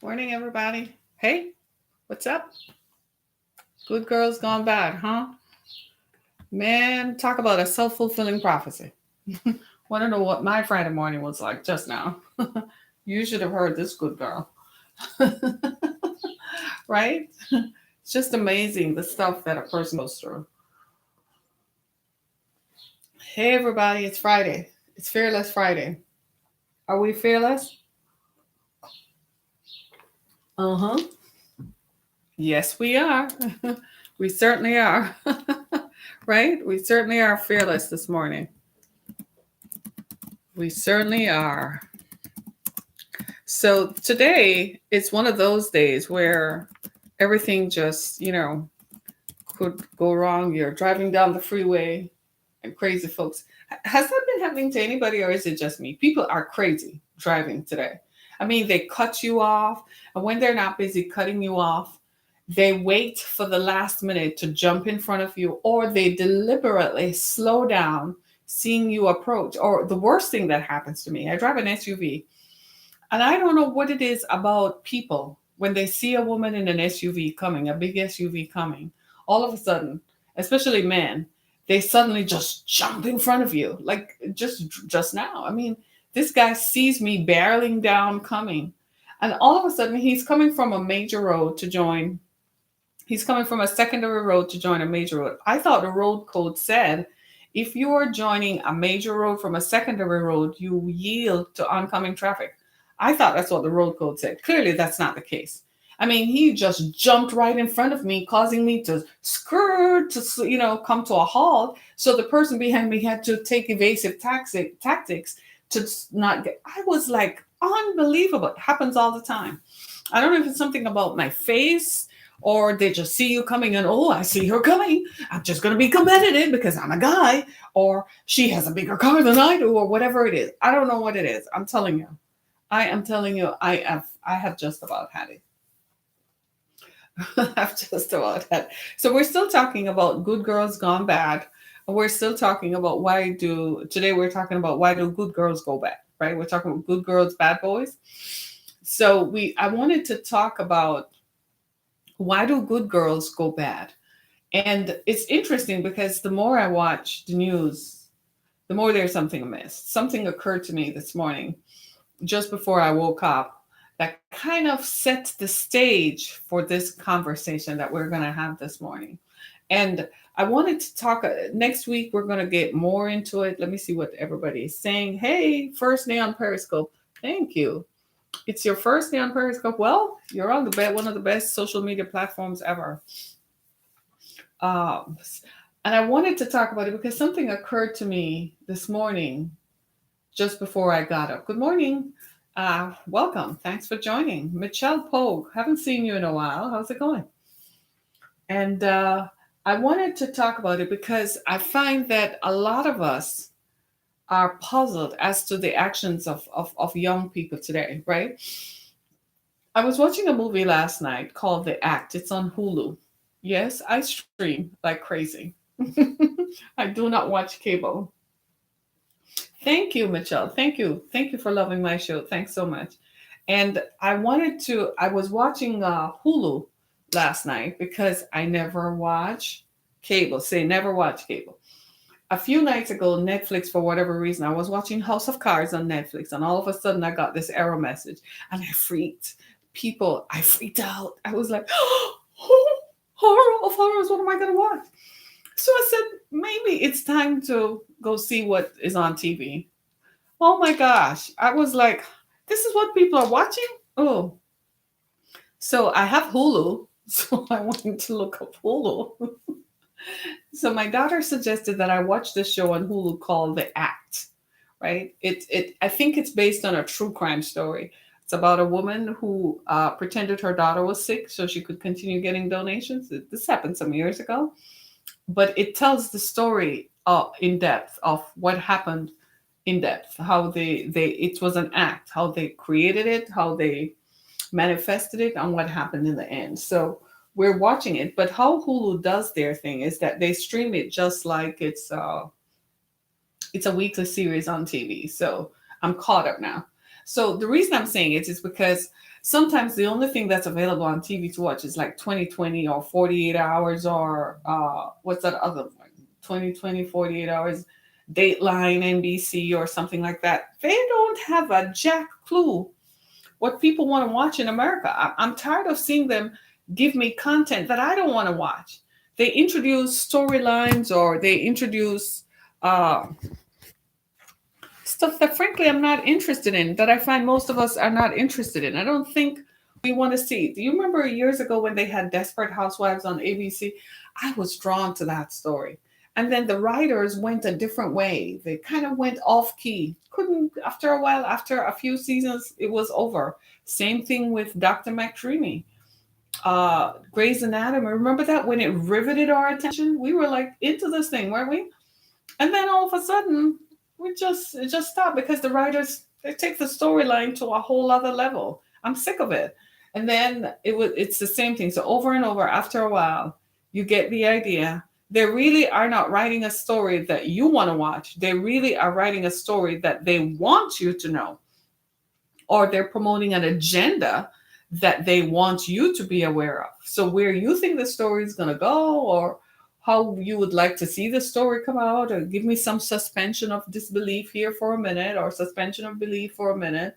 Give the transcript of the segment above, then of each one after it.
Morning, everybody. Hey, what's up? Good girls gone bad, huh? Man, talk about a self fulfilling prophecy. Want to know what my Friday morning was like just now? You should have heard this good girl, right? It's just amazing the stuff that a person goes through. Hey, everybody, it's Friday. It's Fearless Friday. Are we fearless? Uh huh. Yes, we are. We certainly are. Right? We certainly are fearless this morning. We certainly are. So today it's one of those days where everything just, could go wrong. You're driving down the freeway and crazy folks. Has that been happening to anybody or is it just me? People are crazy driving today. I mean, they cut you off, and when they're not busy cutting you off, they wait for the last minute to jump in front of you, or they deliberately slow down seeing you approach. Or the worst thing that happens to me, I drive an SUV. And I don't know what it is about people when they see a woman in an SUV coming, a big SUV coming, all of a sudden, especially men, they suddenly just jump in front of you, like just now. I mean, this guy sees me barreling down coming, and all of a sudden he's coming from a major road to join. He's coming from a secondary road to join a major road. I thought the road code said if you are joining a major road from a secondary road, you yield to oncoming traffic. I thought that's what the road code said. Clearly, that's not the case. I mean, he just jumped right in front of me, causing me to skirt to, come to a halt. So the person behind me had to take evasive tactics to not get. I was like, unbelievable. It happens all the time. I don't know if it's something about my face or they just see you coming and I see her coming. I'm just going to be competitive because I'm a guy, or she has a bigger car than I do, or whatever it is. I don't know what it is. I'm telling you. I am telling you, I have just about had it. I've just about had. So we're still talking about good girls gone bad. We're still talking about today we're talking about why do good girls go bad, right? We're talking about good girls, bad boys. So I wanted to talk about why do good girls go bad? And it's interesting because the more I watch the news, the more there's something amiss. Something occurred to me this morning just before I woke up that kind of sets the stage for this conversation that we're going to have this morning. And I wanted to talk next week. We're going to get more into it. Let me see what everybody is saying. Hey, first day on Periscope. Thank you. It's your first day on Periscope. Well, you're on one of the best social media platforms ever. Um, and I wanted to talk about it because something occurred to me this morning just before I got up. Good morning. Welcome. Thanks for joining. Michelle Pogue. Haven't seen you in a while. How's it going? And I wanted to talk about it because I find that a lot of us are puzzled as to the actions of young people today, right? I was watching a movie last night called The Act. It's on Hulu. Yes, I stream like crazy. I do not watch cable. Thank you, Michelle. Thank you. Thank you for loving my show. Thanks so much. And I was watching Hulu last night because I never watch cable. Say never watch cable. A few nights ago, Netflix, for whatever reason, I was watching House of Cards on Netflix, and all of a sudden I got this error message, and I freaked. I freaked out. I was like, oh, horror of horrors, what am I going to watch? So I said, maybe it's time to go see what is on TV. Oh my gosh. I was like, this is what people are watching? Oh. So I have Hulu. So I wanted to look up Hulu. So my daughter suggested that I watch this show on Hulu called The Act, right? I think it's based on a true crime story. It's about a woman who pretended her daughter was sick so she could continue getting donations. This happened some years ago, but it tells the story in depth of what happened in depth, how they it was an act, how they created it, how they manifested it, and what happened in the end. So we're watching it, but how Hulu does their thing is that they stream it just like it's a weekly series on TV. So I'm caught up now. So the reason I'm saying it is because sometimes the only thing that's available on TV to watch is like 2020 or 48 hours or what's that other one? 2020, 48 hours, Dateline, NBC or something like that. They don't have a jack clue what people want to watch in America. I'm tired of seeing them give me content that I don't want to watch. They introduce storylines or they introduce uh, stuff that frankly I'm not interested in, that I find most of us are not interested in. I don't think we want to see. Do you remember years ago when they had Desperate Housewives on ABC? I was drawn to that story. And then the writers went a different way. They kind of went off key. Couldn't, after a while, after a few seasons, it was over. Same thing with Dr. McDreamy. Grey's Anatomy. Remember that when it riveted our attention? We were like into this thing, weren't we? And then all of a sudden, it just stopped because the writers they take the storyline to a whole other level. I'm sick of it. And then it's the same thing. So over and over, after a while, you get the idea. They really are not writing a story that you want to watch. They really are writing a story that they want you to know, or they're promoting an agenda that they want you to be aware of. So where you think the story is going to go, or how you would like to see the story come out, or give me some suspension of disbelief here for a minute, or suspension of belief for a minute,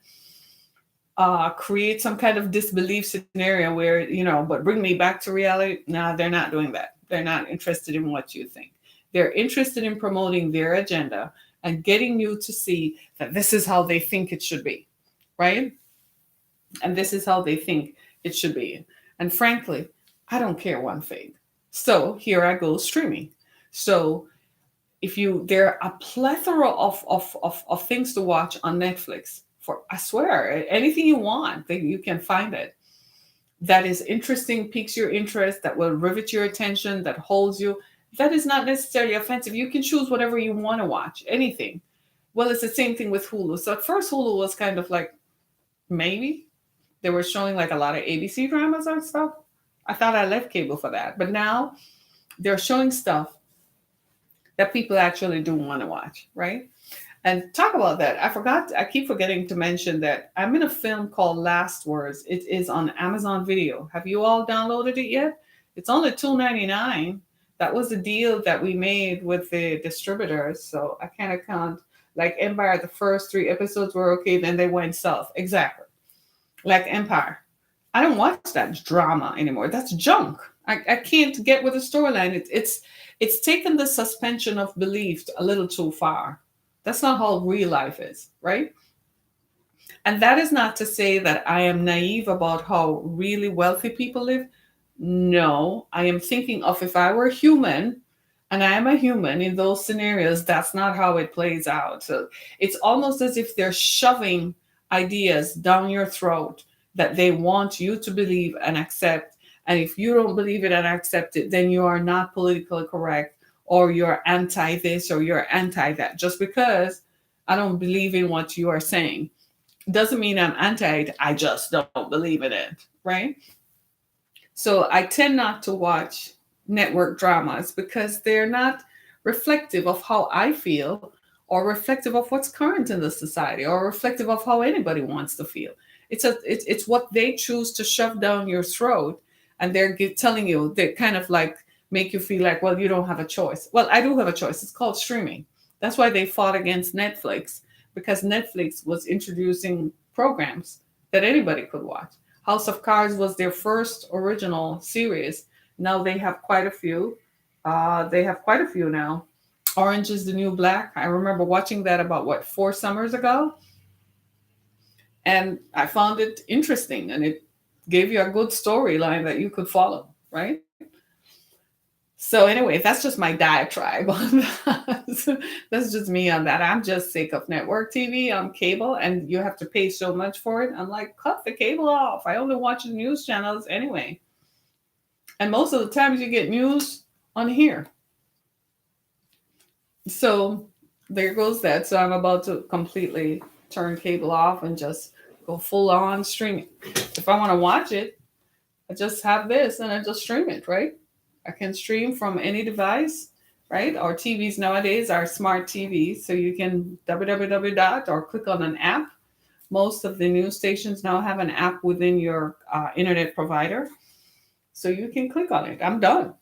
create some kind of disbelief scenario where, but bring me back to reality. No, they're not doing that. They're not interested in what you think. They're interested in promoting their agenda and getting you to see that this is how they think it should be, right? And this is how they think it should be. And frankly, I don't care one thing. So here I go streaming. So there are a plethora of things to watch on Netflix. For I swear, anything you want, you can find it. That is interesting, piques your interest, that will rivet your attention, that holds you. That is not necessarily offensive. You can choose whatever you want to watch, anything. Well, it's the same thing with Hulu. So at first, Hulu was kind of like, maybe they were showing like a lot of ABC dramas and stuff. I thought I left cable for that. But now they're showing stuff that people actually do want to watch, right? And talk about that. I keep forgetting to mention that I'm in a film called Last Words. It is on Amazon Video. Have you all downloaded it yet? It's only $2.99. That was the deal that we made with the distributors. So I kind of count like Empire, the first 3 episodes were okay, then they went south. Exactly. Like Empire. I don't watch that drama anymore. That's junk. I can't get with the storyline. It's taken the suspension of belief a little too far. That's not how real life is, right? And that is not to say that I am naive about how really wealthy people live. No, I am thinking of if I were human, and I am a human in those scenarios, that's not how it plays out. So it's almost as if they're shoving ideas down your throat that they want you to believe and accept. And if you don't believe it and accept it, then you are not politically correct, or you're anti this or you're anti that. Just because I don't believe in what you are saying doesn't mean I'm anti it. I just don't believe in it, right? So I tend not to watch network dramas because they're not reflective of how I feel, or reflective of what's current in the society, or reflective of how anybody wants to feel. It's what they choose to shove down your throat, and they're telling you, they kind of like make you feel like, well, you don't have a choice. Well, I do have a choice. It's called streaming. That's why they fought against Netflix, because Netflix was introducing programs that anybody could watch. House of Cards was their first original series. Now they have quite a few. They have quite a few now. Orange is the New Black. I remember watching that about 4 summers ago, and I found it interesting, and it gave you a good storyline that you could follow, right? So anyway, that's just my diatribe on that. That's just me on that. I'm just sick of network TV on cable, and you have to pay so much for it. I'm like, cut the cable off. I only watch the news channels anyway. And most of the times you get news on here. So there goes that. So I'm about to completely turn cable off and just go full on streaming. If I want to watch it, I just have this and I just stream it, right? I can stream from any device, right? Our TVs nowadays are smart TVs. So you can www. or click on an app Most of the news stations now have an app within your internet provider, so you can click on it. I'm done.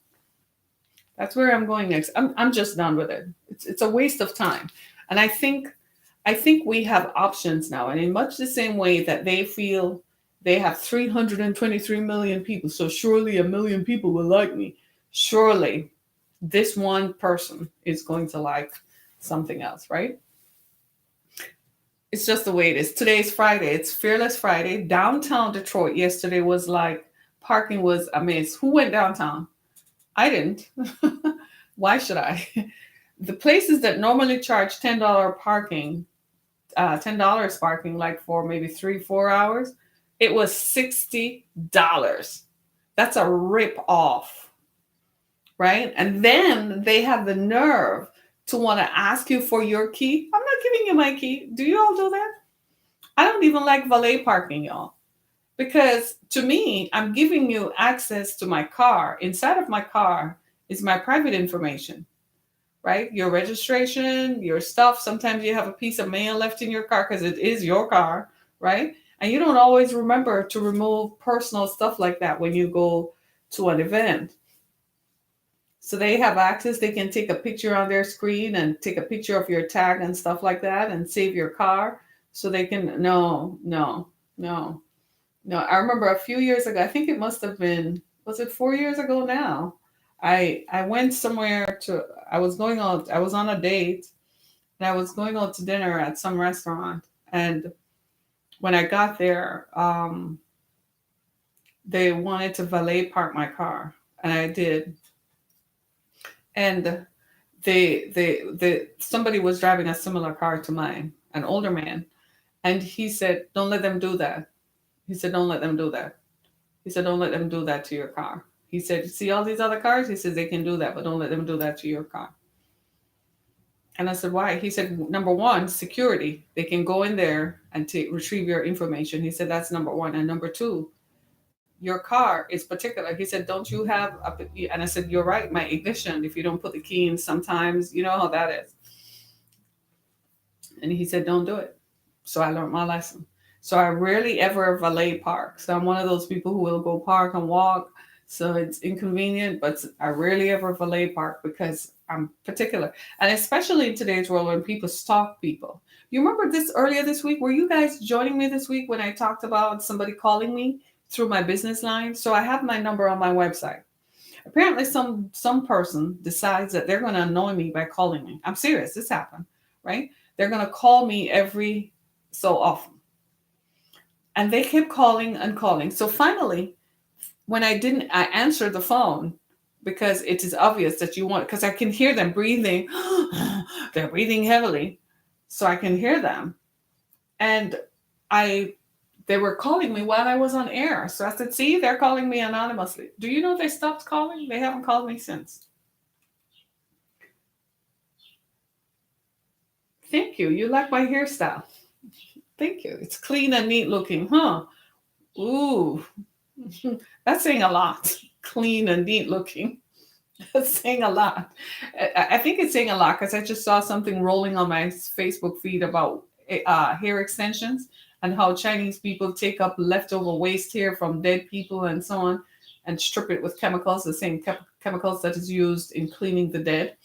That's where I'm going next. I'm just done with it. It's a waste of time. And I think we have options now. And in much the same way that they feel they have 323 million people, so surely a million people will like me. Surely this one person is going to like something else, right? It's just the way it is. Today's Friday. It's Fearless Friday. Downtown Detroit yesterday was like parking was a mess. Who went downtown? I didn't. Why should I? The places that normally charge $10 parking, $10 parking, like for maybe 3, 4 hours, it was $60. That's a rip off, right? And then they have the nerve to want to ask you for your key. I'm not giving you my key. Do you all do that? I don't even like valet parking, y'all, because to me, I'm giving you access to my car. Inside of my car is my private information, right? Your registration, your stuff. Sometimes you have a piece of mail left in your car because it is your car, right? And you don't always remember to remove personal stuff like that when you go to an event. So they have access. They can take a picture on their screen and take a picture of your tag and stuff like that and save your car. So they can, no, no, no, no. I remember a few years ago, I think it must have been, was it 4 years ago now? I went somewhere to, I was going out, I was on a date and I was going out to dinner at some restaurant. And when I got there, they wanted to valet park my car. And I did. And somebody was driving a similar car to mine, an older man. And he said, don't let them do that. He said, don't let them do that. He said, don't let them do that to your car. He said, see all these other cars? He says, they can do that, but don't let them do that to your car. And I said, why? He said, number one, security. They can go in there and retrieve your information. He said, that's number one. And number two, your car is particular. He said, don't you have a, and I said, you're right, my ignition, if you don't put the key in sometimes, you know how that is. And he said, don't do it. So I learned my lesson. So I rarely ever valet park. So I'm one of those people who will go park and walk. So it's inconvenient, but I rarely ever valet park because I'm particular. And especially in today's world when people stalk people. You remember this earlier this week? Were you guys joining me this week when I talked about somebody calling me through my business line? So I have my number on my website. Apparently some person decides that they're going to annoy me by calling me. I'm serious. This happened, right? They're going to call me every so often. And they kept calling and calling. So finally, when I answered the phone because it is obvious that you want, because I can hear them breathing. They're breathing heavily. So I can hear them. And they were calling me while I was on air. So I said, see, they're calling me anonymously. Do you know they stopped calling? They haven't called me since. Thank you. You like my hairstyle. Thank you. It's clean and neat looking, huh? Ooh, that's saying a lot. Clean and neat looking. That's saying a lot. I think it's saying a lot because I just saw something rolling on my Facebook feed about hair extensions and how Chinese people take up leftover waste hair from dead people and so on and strip it with chemicals, the same chemicals that is used in cleaning the dead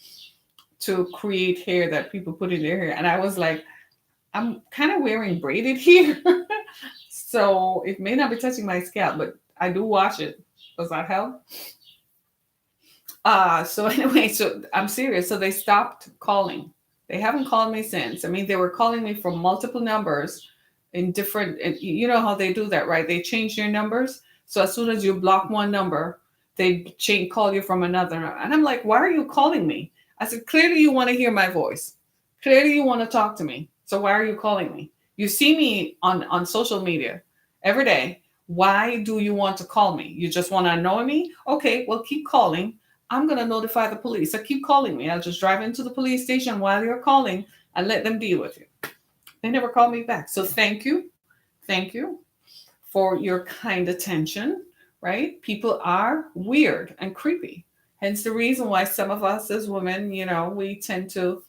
to create hair that people put in their hair. And I was like, I'm kind of wearing braided hair. So it may not be touching my scalp, but I do wash it. Does that help? So anyway, so I'm serious. So they stopped calling. They haven't called me since. I mean, they were calling me from multiple numbers in different, and you know how they do that, right? They change your numbers. So as soon as you block one number, they call you from another. And I'm like, why are you calling me? I said, clearly you want to hear my voice. Clearly you want to talk to me. So why are you calling me? You see me on social media every day. Why do you want to call me? You just want to annoy me? Okay, well, keep calling. I'm going to notify the police. So keep calling me. I'll just drive into the police station while you're calling and let them deal with you. They never called me back. So thank you. Thank you for your kind attention, right? People are weird and creepy. Hence the reason why some of us as women, we tend to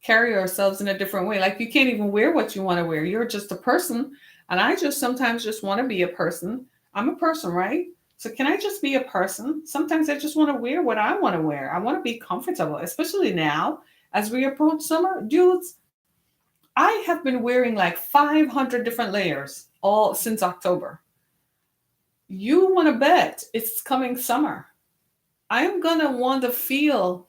carry ourselves in a different way. Like you can't even wear what you want to wear. You're just a person. And I just sometimes just want to be a person. I'm a person, right? So can I just be a person? Sometimes I just want to wear what I want to wear. I want to be comfortable, especially now as we approach summer. Dudes, I have been wearing like 500 different layers all since October. You want to bet it's coming summer. I'm going to want to feel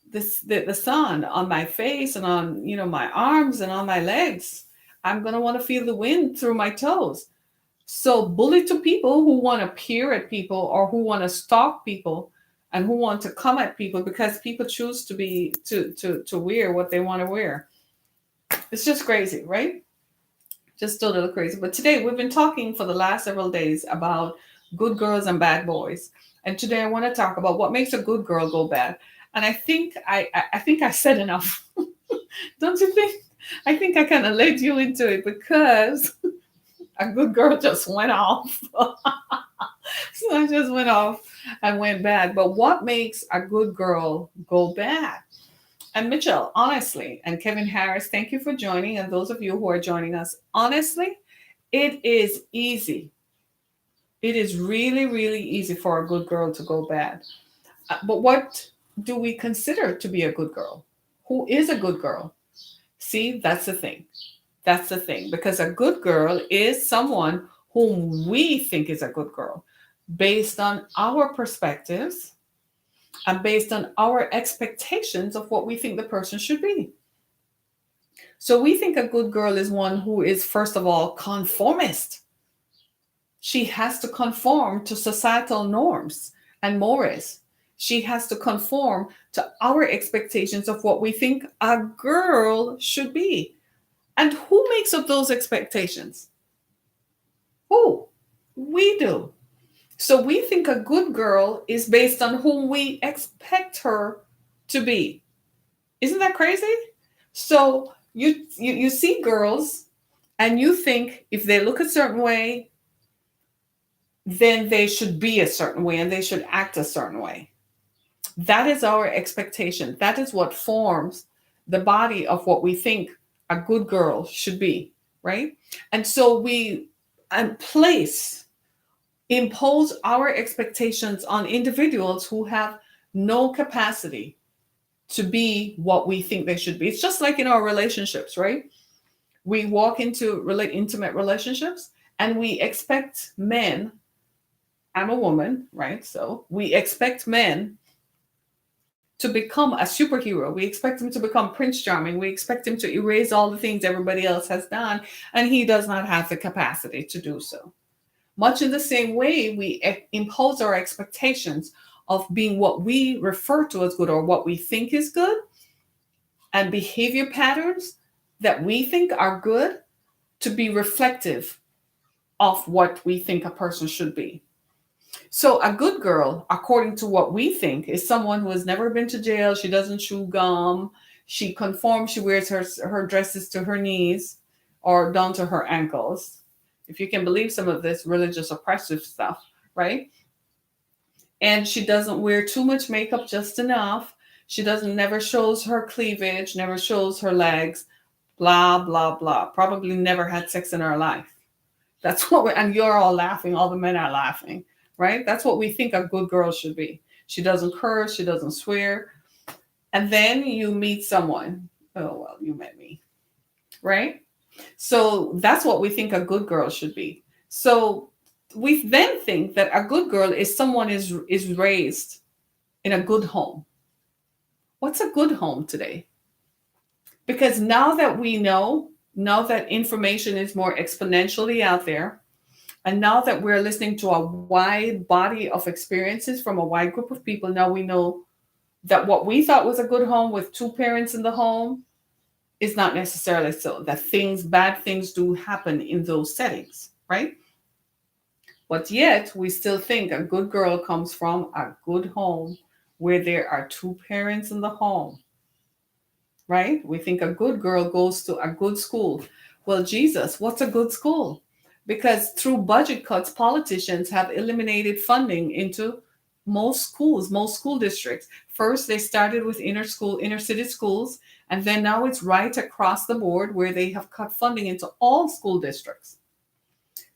the sun on my face and on my arms and on my legs. I'm going to want to feel the wind through my toes. So bully to people who want to peer at people or who want to stalk people and who want to come at people because people choose to wear what they want to wear. It's just crazy, right? Just a little crazy. But today we've been talking for the last several days about good girls and bad boys. And today I want to talk about what makes a good girl go bad. And I think I said enough. Don't you think? I think I kind of led you into it because a good girl just went off. So I just went off and went bad. But what makes a good girl go bad? And Mitchell, honestly, and Kevin Harris, thank you for joining. And those of you who are joining us, honestly, it is easy. It is really, really easy for a good girl to go bad. But what do we consider to be a good girl? Who is a good girl? See, that's the thing. That's the thing. Because a good girl is someone whom we think is a good girl based on our perspectives and based on our expectations of what we think the person should be. So we think a good girl is one who is, first of all, conformist. She has to conform to societal norms and mores. She has to conform to our expectations of what we think a girl should be. And who makes up those expectations? Who? We do. So we think a good girl is based on whom we expect her to be. Isn't that crazy? So you see girls and you think if they look a certain way, then they should be a certain way and they should act a certain way. That is our expectation. That is what forms the body of what we think a good girl should be, right? And so we impose our expectations on individuals who have no capacity to be what we think they should be. It's just like in our relationships, right? We walk into intimate relationships and we expect men. I'm a woman, right? So we expect men to become a superhero. We expect him to become Prince Charming. We expect him to erase all the things everybody else has done, and he does not have the capacity to do so. Much in the same way, we impose our expectations of being what we refer to as good or what we think is good, and behavior patterns that we think are good to be reflective of what we think a person should be. So a good girl, according to what we think, is someone who has never been to jail. She doesn't chew gum. She conforms. She wears her dresses to her knees or down to her ankles. If you can believe some of this religious oppressive stuff, right? And she doesn't wear too much makeup, just enough. She never shows her cleavage, never shows her legs, blah, blah, blah. Probably never had sex in her life. That's and you're all laughing. All the men are laughing. Right? That's what we think a good girl should be. She doesn't curse, she doesn't swear. And then you meet someone. Oh, well, you met me. Right? So that's what we think a good girl should be. So we then think that a good girl is someone is raised in a good home. What's a good home today? Because now that we know, now that information is more exponentially out there, and now that we're listening to a wide body of experiences from a wide group of people, now we know that what we thought was a good home with two parents in the home is not necessarily so. That bad things do happen in those settings, right? But yet we still think a good girl comes from a good home where there are two parents in the home, right? We think a good girl goes to a good school. Well, Jesus, what's a good school? Because through budget cuts, politicians have eliminated funding into Most school districts. First, they started with inner city schools, and then now it's right across the board where they have cut funding into all school districts.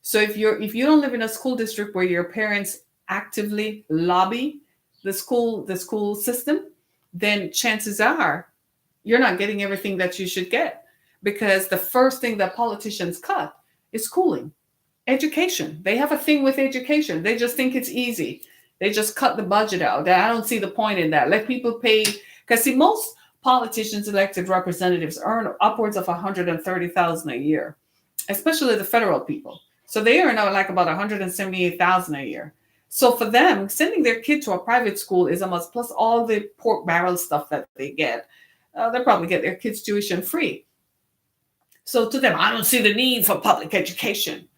So if you don't live in a school district where your parents actively lobby the school system, then chances are you're not getting everything that you should get, because the first thing that politicians cut is schooling, education. They have a thing with education. They just think it's easy. They just cut the budget out. I don't see the point in that. Let people pay, because see, most politicians, elected representatives, earn upwards of 130,000 a year, especially the federal people. So they earn out like about 178,000 a year. So for them, sending their kid to a private school is a must, plus all the pork barrel stuff that they get. They'll probably get their kids tuition free. So to them, I don't see the need for public education.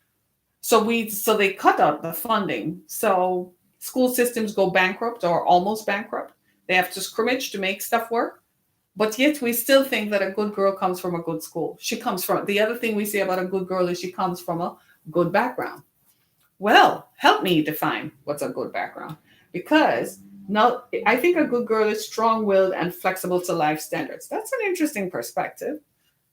So they cut out the funding. So school systems go bankrupt or almost bankrupt. They have to scrimmage to make stuff work. But yet we still think that a good girl comes from a good school. She comes from, the other thing we say about a good girl is she comes from a good background. Well, help me define what's a good background. Because now I think a good girl is strong-willed and flexible to life standards. That's an interesting perspective.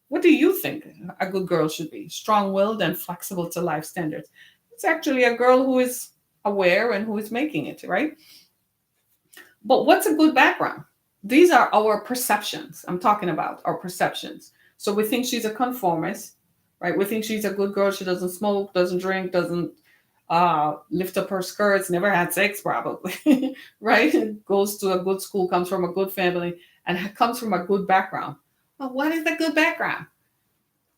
What do you think a good girl should be? Strong-willed and flexible to life standards. It's actually a girl who is aware and who is making it, right? But what's a good background? These are our perceptions. I'm talking about our perceptions. So we think she's a conformist, right? We think she's a good girl. She doesn't smoke, doesn't drink, doesn't lift up her skirts, never had sex probably, right? Goes to a good school, comes from a good family, and comes from a good background. Well, what is a good background?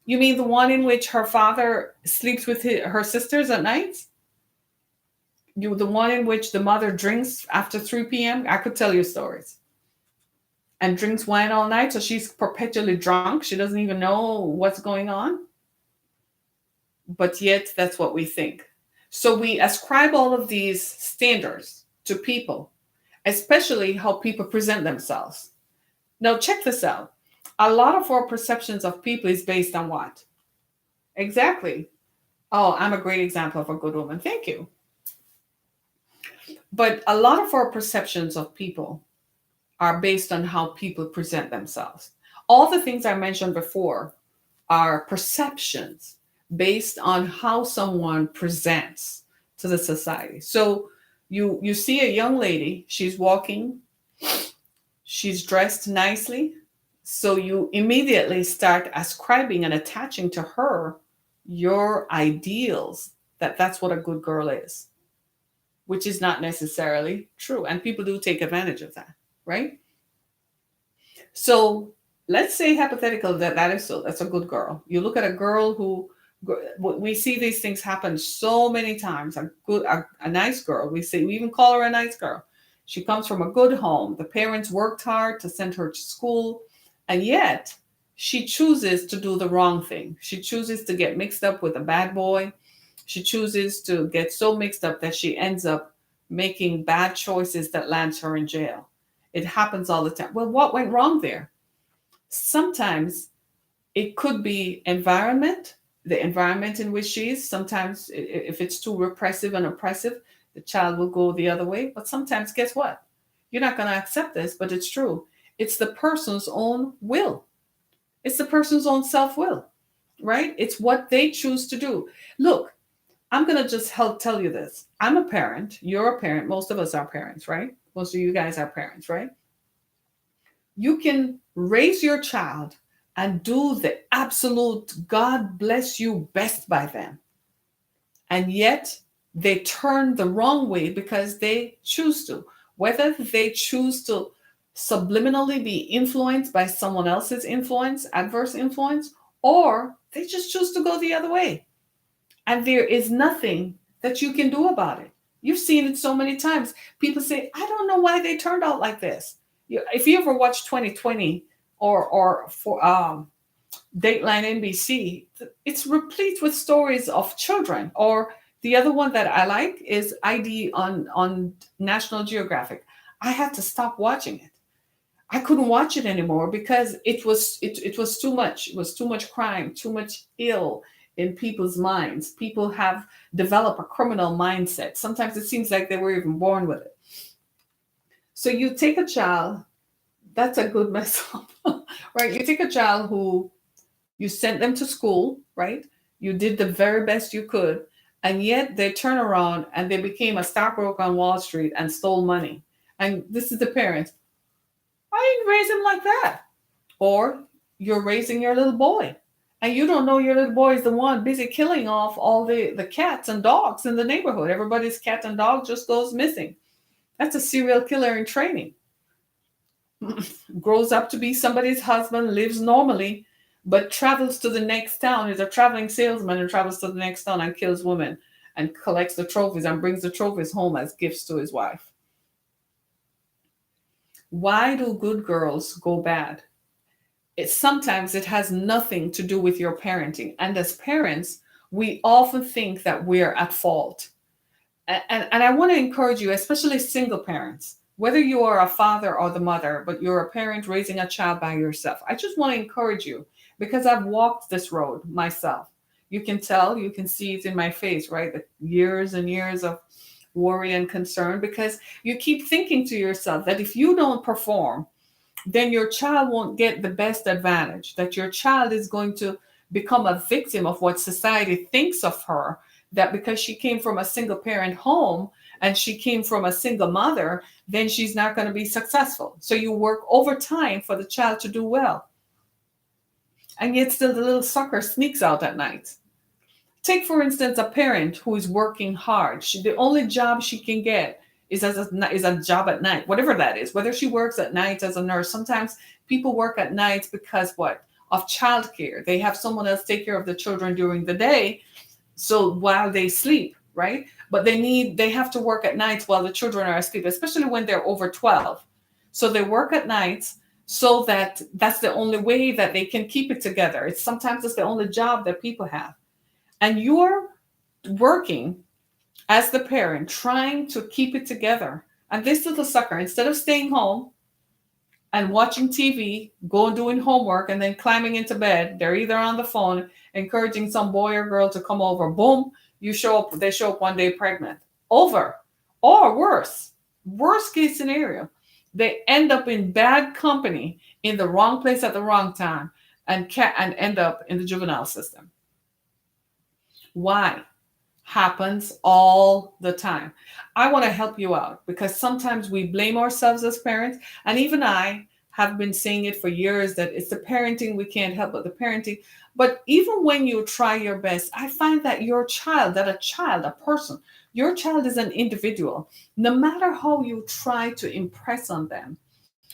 You mean the one in which her father sleeps with her sisters at night? The one in which the mother drinks after 3 p.m.? I could tell you stories. And drinks wine all night, so she's perpetually drunk. She doesn't even know what's going on. But yet, that's what we think. So we ascribe all of these standards to people, especially how people present themselves. Now, check this out. A lot of our perceptions of people is based on what? Exactly. Oh, I'm a great example of a good woman. Thank you. But a lot of our perceptions of people are based on how people present themselves. All the things I mentioned before are perceptions based on how someone presents to the society. So you see a young lady, she's walking, she's dressed nicely. So you immediately start ascribing and attaching to her your ideals that that's what a good girl is, which is not necessarily true. And people do take advantage of that, right? So let's say hypothetical that is so, that's a good girl. You look at a girl who, we see these things happen so many times. A nice girl, we even call her a nice girl. She comes from a good home. The parents worked hard to send her to school. And yet she chooses to do the wrong thing. She chooses to get mixed up with a bad boy. She chooses to get so mixed up that she ends up making bad choices that lands her in jail. It happens all the time. Well, what went wrong there? Sometimes it could be the environment in which she is. Sometimes if it's too repressive and oppressive, the child will go the other way. But sometimes, guess what? You're not going to accept this, but it's true. It's the person's own will. It's the person's own self-will, right? It's what they choose to do. Look, I'm going to just tell you this. I'm a parent. You're a parent. Most of us are parents, right? Most of you guys are parents, right? You can raise your child and do the absolute God bless you best by them. And yet they turn the wrong way because they choose to. Whether they choose to subliminally be influenced by someone else's influence, adverse influence, or they just choose to go the other way. And there is nothing that you can do about it. You've seen it so many times. People say, I don't know why they turned out like this. If you ever watch 2020 or for Dateline NBC, it's replete with stories of children. Or the other one that I like is ID on National Geographic. I had to stop watching it. I couldn't watch it anymore because it was too much. It was too much crime, too much ill in people's minds. People have developed a criminal mindset. Sometimes it seems like they were even born with it. So you take a child, that's a good mess up, right? You take a child who you sent them to school, right? You did the very best you could, and yet they turn around and they became a stockbroker on Wall Street and stole money. And this is the parent. I didn't raise him like that. Or you're raising your little boy and you don't know your little boy is the one busy killing off all the cats and dogs in the neighborhood. Everybody's cat and dog just goes missing. That's a serial killer in training. Grows up to be somebody's husband, lives normally, but travels to the next town. He's a traveling salesman and travels to the next town and kills women and collects the trophies and brings the trophies home as gifts to his wife. Why do good girls go bad? Sometimes it has nothing to do with your parenting. And as parents, we often think that we're at fault. And I want to encourage you, especially single parents, whether you are a father or the mother, but you're a parent raising a child by yourself. I just want to encourage you because I've walked this road myself. You can tell, you can see it in my face, right? The years and years of worry and concern because you keep thinking to yourself that if you don't perform, then your child won't get the best advantage, that your child is going to become a victim of what society thinks of her, that because she came from a single parent home and she came from a single mother, then she's not going to be successful. So you work overtime for the child to do well. And yet still the little sucker sneaks out at night. Take, for instance, a parent who is working hard. The only job she can get is a job at night, whatever that is, whether she works at night as a nurse. Sometimes people work at nights because what? Of childcare. They have someone else take care of the children during the day. So while they sleep, right? But they have to work at nights while the children are asleep, especially when they're over 12. So they work at nights so that's the only way that they can keep it together. Sometimes it's the only job that people have. And you're working as the parent, trying to keep it together. And this little sucker, instead of staying home and watching TV, going doing homework, and then climbing into bed, they're either on the phone, encouraging some boy or girl to come over. Boom, they show up one day pregnant. Over. Or worst case scenario, they end up in bad company in the wrong place at the wrong time and end up in the juvenile system. Why? Happens all the time. I want to help you out because sometimes we blame ourselves as parents. And even I have been saying it for years that it's the parenting we can't help but the parenting. But even when you try your best, I find that a person, your child is an individual. No matter how you try to impress on them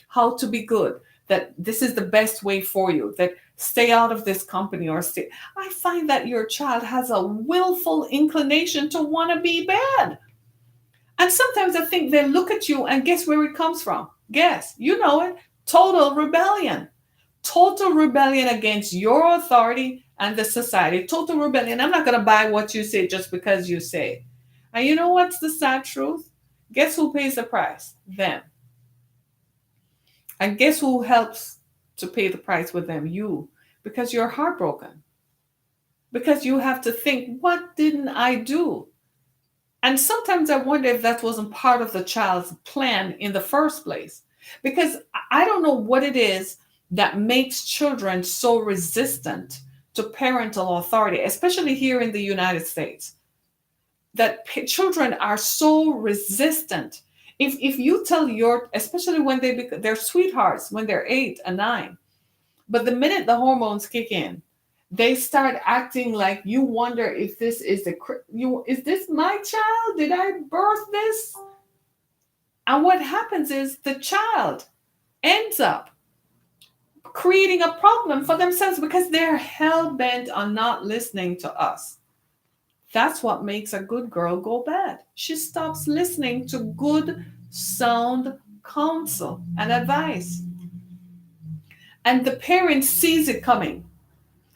how to be good, that this is the best way for you, that stay out of this company or stay. I find that your child has a willful inclination to want to be bad. And sometimes I think they look at you and guess where it comes from? Guess, you know it. Total rebellion. Total rebellion against your authority and the society. Total rebellion. I'm not going to buy what you say just because you say it. And you know what's the sad truth? Guess who pays the price? Them. And guess who helps to pay the price with them? You. Because you're heartbroken. Because you have to think, what didn't I do? And sometimes I wonder if that wasn't part of the child's plan in the first place. Because I don't know what it is that makes children so resistant to parental authority, especially here in the United States. That children are so resistant. If you tell especially when they're sweethearts, when they're 8 and 9, but the minute the hormones kick in, they start acting like you wonder if this is is this my child? Did I birth this? And what happens is the child ends up creating a problem for themselves because they're hell-bent on not listening to us. That's what makes a good girl go bad. She stops listening to good, sound counsel and advice. And the parent sees it coming.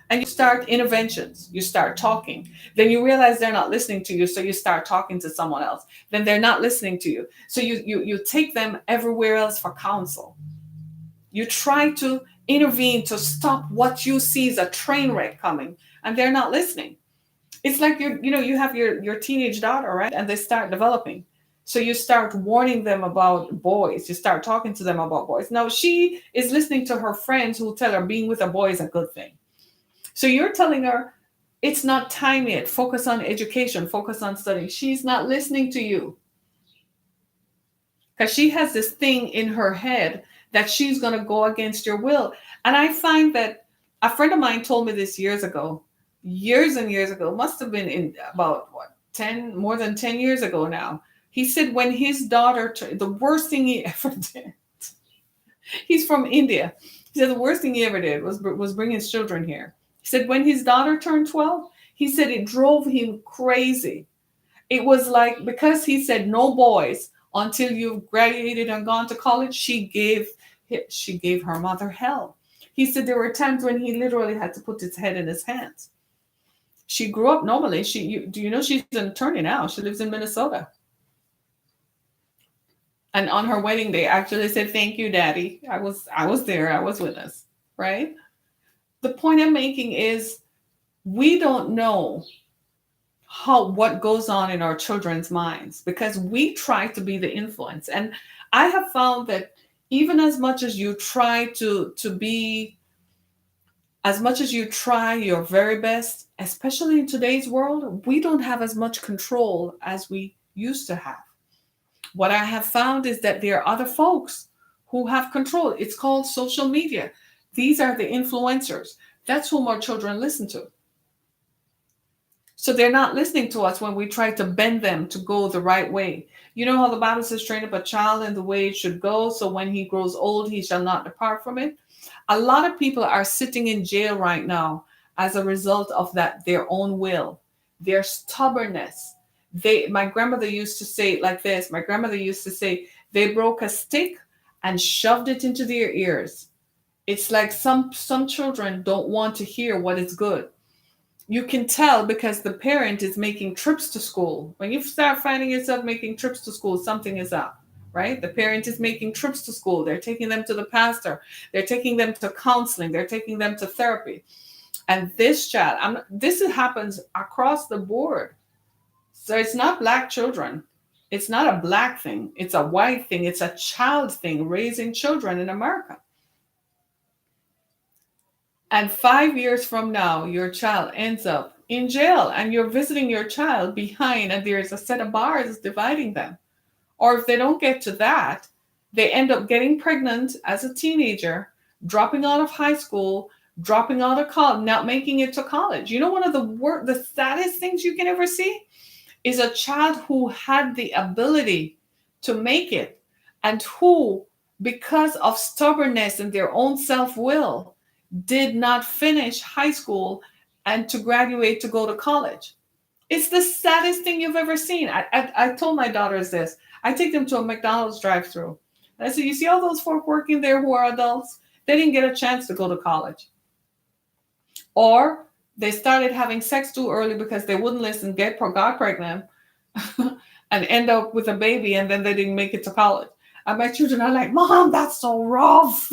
And you start interventions. You start talking. Then you realize they're not listening to you, so you start talking to someone else. Then they're not listening to you. So you take them everywhere else for counsel. You try to intervene to stop what you see as a train wreck coming, and they're not listening. It's like you have your teenage daughter, right? And they start developing. So you start warning them about boys. You start talking to them about boys. Now she is listening to her friends who tell her being with a boy is a good thing. So you're telling her it's not time yet. Focus on education, focus on studying. She's not listening to you because she has this thing in her head that she's going to go against your will. And I find that a friend of mine told me this years and years ago, must have been in about what, 10, more than 10 years ago now. He said when his daughter, the worst thing he ever did, he's from India. He said the worst thing he ever did was bring his children here. He said when his daughter turned 12, he said it drove him crazy. It was like, because he said no boys until you've graduated and gone to college, she gave her mother hell. He said there were times when he literally had to put his head in his hands. She grew up normally. Do you know she's an attorney now? She lives in Minnesota. And on her wedding day, actually said, "Thank you, Daddy. I was there. I was witness." Right? The point I'm making is we don't know what goes on in our children's minds because we try to be the influence. And I have found that even as much as you try to be, as much as you try your very best, especially in today's world, we don't have as much control as we used to have. What I have found is that there are other folks who have control. It's called social media. These are the influencers. That's whom our children listen to. So they're not listening to us when we try to bend them to go the right way. You know how the Bible says, train up a child in the way it should go, so when he grows old, he shall not depart from it. A lot of people are sitting in jail right now as a result of that, their own will, their stubbornness. My grandmother used to say it like this. My grandmother used to say, they broke a stick and shoved it into their ears. It's like some children don't want to hear what is good. You can tell because the parent is making trips to school. When you start finding yourself making trips to school, something is up, right? The parent is making trips to school. They're taking them to the pastor. They're taking them to counseling. They're taking them to therapy. And this child, this happens across the board. So it's not Black children. It's not a Black thing. It's a white thing. It's a child thing, raising children in America. And 5 years from now, your child ends up in jail and you're visiting your child behind and there's a set of bars dividing them. Or if they don't get to that, they end up getting pregnant as a teenager, dropping out of high school, dropping out of college, not making it to college. You know, one of the saddest things you can ever see is a child who had the ability to make it and who, because of stubbornness and their own self-will, did not finish high school and to graduate to go to college. It's the saddest thing you've ever seen. I told my daughters this. I take them to a McDonald's drive-thru. And I said, you see all those folk working there who are adults? They didn't get a chance to go to college. Or they started having sex too early because they wouldn't listen, got pregnant, and end up with a baby, and then they didn't make it to college. And my children are like, Mom, that's so rough.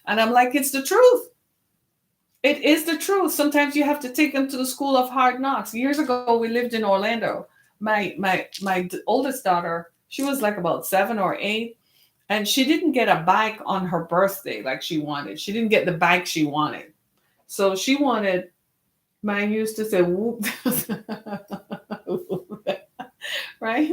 And I'm like, it's the truth. It is the truth. Sometimes you have to take them to the school of hard knocks. Years ago, we lived in Orlando. My oldest daughter, she was like about 7 or 8, and she didn't get a bike on her birthday like she wanted. She didn't get the bike she wanted. So she wanted, mine used to say, whoop. Right?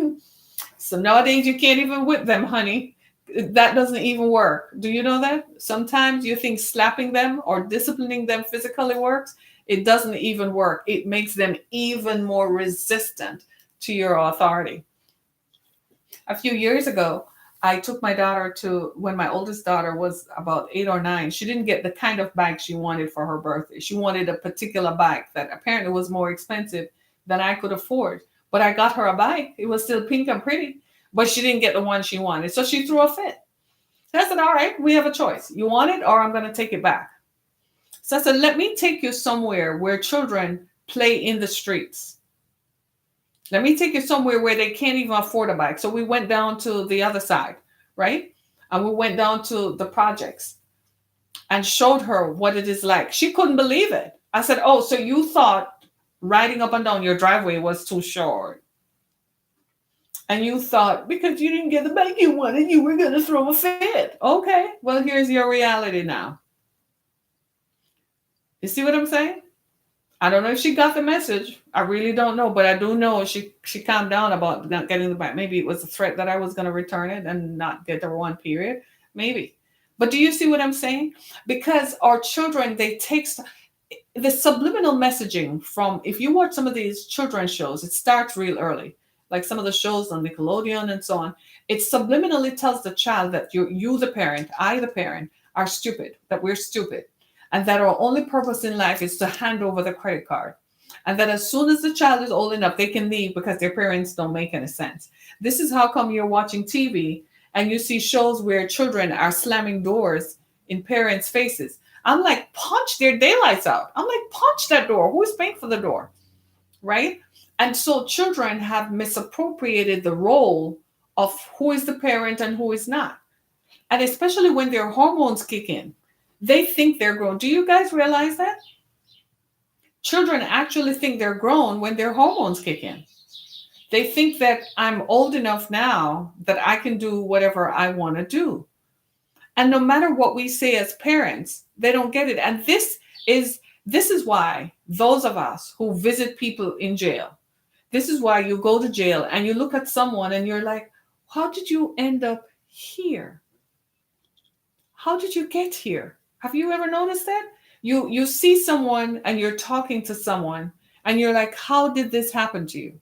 So nowadays you can't even whip them, honey. That doesn't even work. Do you know that? Sometimes you think slapping them or disciplining them physically works. It doesn't even work. It makes them even more resistant to your authority. A few years ago, I took my daughter when my oldest daughter was about 8 or 9. She didn't get the kind of bike she wanted for her birthday. She wanted a particular bike that apparently was more expensive than I could afford. But I got her a bike. It was still pink and pretty, but she didn't get the one she wanted. So she threw a fit. So I said, all right, we have a choice. You want it or I'm going to take it back. So I said, let me take you somewhere where children play in the streets. Let me take you somewhere where they can't even afford a bike. So we went down to the other side, right? And we went down to the projects and showed her what it is like. She couldn't believe it. I said, oh, so you thought riding up and down your driveway was too short. And you thought because you didn't get the bike you wanted, you were going to throw a fit. Okay, well, here's your reality now. You see what I'm saying? I don't know if she got the message. I really don't know, but I do know she calmed down about not getting the bike. Maybe it was a threat that I was going to return it and not get the one period. Maybe. But do you see what I'm saying? Because our children, they take the subliminal messaging from, if you watch some of these children's shows, it starts real early, like some of the shows on Nickelodeon and so on. It subliminally tells the child that you the parent, I the parent, are stupid, that we're stupid, and that our only purpose in life is to hand over the credit card, and that as soon as the child is old enough, they can leave because their parents don't make any sense. This is how come you're watching TV and you see shows where children are slamming doors in parents' faces. I'm like, punch their daylights out. I'm like, punch that door. Who's paying for the door? Right? And so children have misappropriated the role of who is the parent and who is not. And especially when their hormones kick in, they think they're grown. Do you guys realize that? Children actually think they're grown when their hormones kick in. They think that I'm old enough now that I can do whatever I want to do. And no matter what we say as parents, they don't get it. And this is why those of us who visit people in jail, this is why you go to jail and you look at someone and you're like, how did you end up here? How did you get here? Have you ever noticed that? You see someone and you're talking to someone and you're like, how did this happen to you?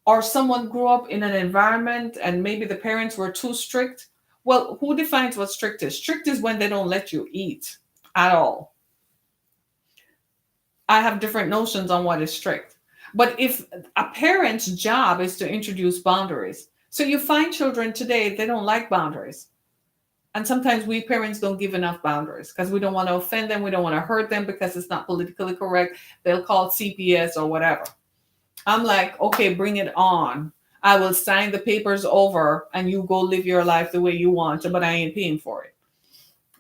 Or someone grew up in an environment and maybe the parents were too strict. Well, who defines what strict is? Strict is when they don't let you eat at all. I have different notions on what is strict. But if a parent's job is to introduce boundaries, so you find children today, they don't like boundaries. And sometimes we parents don't give enough boundaries because we don't want to offend them. We don't want to hurt them because it's not politically correct. They'll call CPS or whatever. I'm like, okay, bring it on. I will sign the papers over and you go live your life the way you want to, but I ain't paying for it.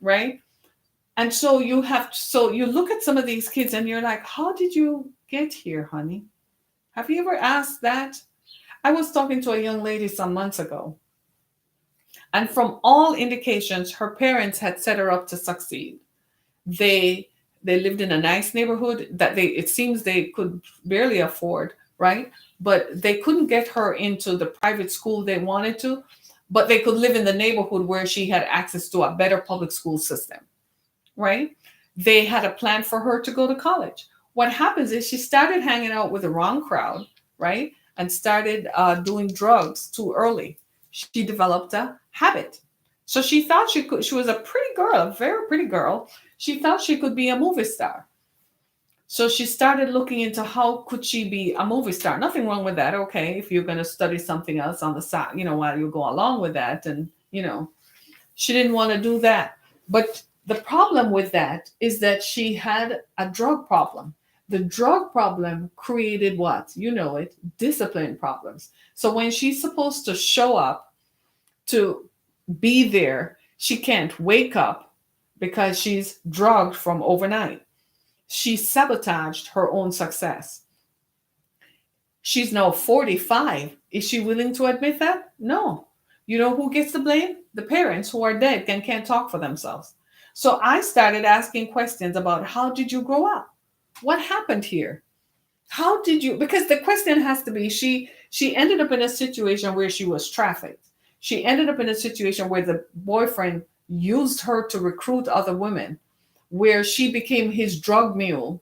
Right? And so you look at some of these kids and you're like, how did you get here, honey? Have you ever asked that? I was talking to a young lady some months ago. And from all indications, her parents had set her up to succeed. They lived in a nice neighborhood that it seems they could barely afford, right? But they couldn't get her into the private school they wanted to, but they could live in the neighborhood where she had access to a better public school system, right? They had a plan for her to go to college. What happens is she started hanging out with the wrong crowd, right? And started doing drugs too early. She developed a habit. So she thought she was a pretty girl, a very pretty girl. She thought she could be a movie star. So she started looking into how could she be a movie star. Nothing wrong with that. Okay, if you're going to study something else on the side, while you go along with that. And, she didn't want to do that. But the problem with that is that she had a drug problem. The drug problem created what? You know it, discipline problems. So when she's supposed to show up to be there, she can't wake up because she's drugged from overnight. She sabotaged her own success. She's now 45. Is she willing to admit that? No. You know who gets the blame? The parents who are dead and can't talk for themselves. So I started asking questions about how did you grow up? What happened here? How did you, because the question has to be, she ended up in a situation where she was trafficked. She ended up in a situation where the boyfriend used her to recruit other women, where she became his drug mule,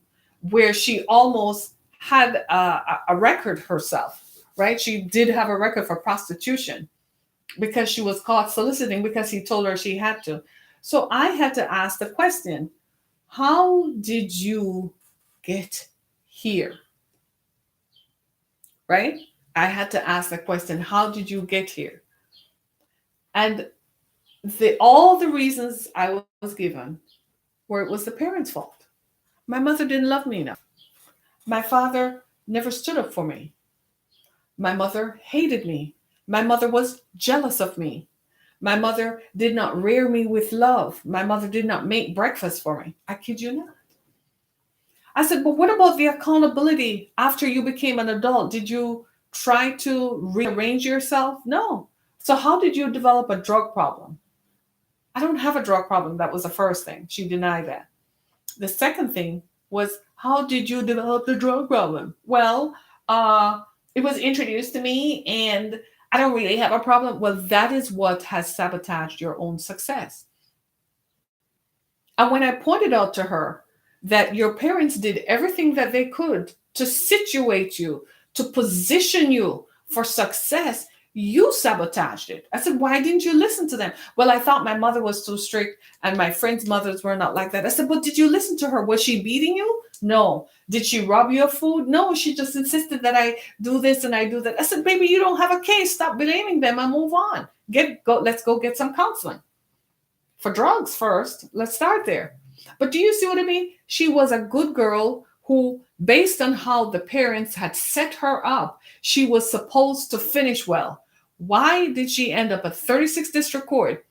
where she almost had a record herself, right? She did have a record for prostitution because she was caught soliciting because he told her she had to. So I had to ask the question, how did you get here? Right? I had to ask the question, how did you get here? And all the reasons I was given were it was the parents' fault. My mother didn't love me enough. My father never stood up for me. My mother hated me. My mother was jealous of me. My mother did not rear me with love. My mother did not make breakfast for me. I kid you not. I said, but what about the accountability after you became an adult? Did you try to rearrange yourself? No. So how did you develop a drug problem? I don't have a drug problem. That was the first thing. She denied that. The second thing was, how did you develop the drug problem? Well, it was introduced to me and I don't really have a problem. Well, that is what has sabotaged your own success. And when I pointed out to her that your parents did everything that they could to situate you, to position you for success, you sabotaged it. I said, why didn't you listen to them? Well, I thought my mother was too strict and my friends' mothers were not like that. I said, but did you listen to her? Was she beating you? No. Did she rob you of food? No, she just insisted that I do this and I do that. I said, baby, you don't have a case. Stop blaming them and move on. Let's go get some counseling. For drugs first. Let's start there. But do you see what I mean? She was a good girl who, based on how the parents had set her up, she was supposed to finish well. Why did she end up at 36th District Court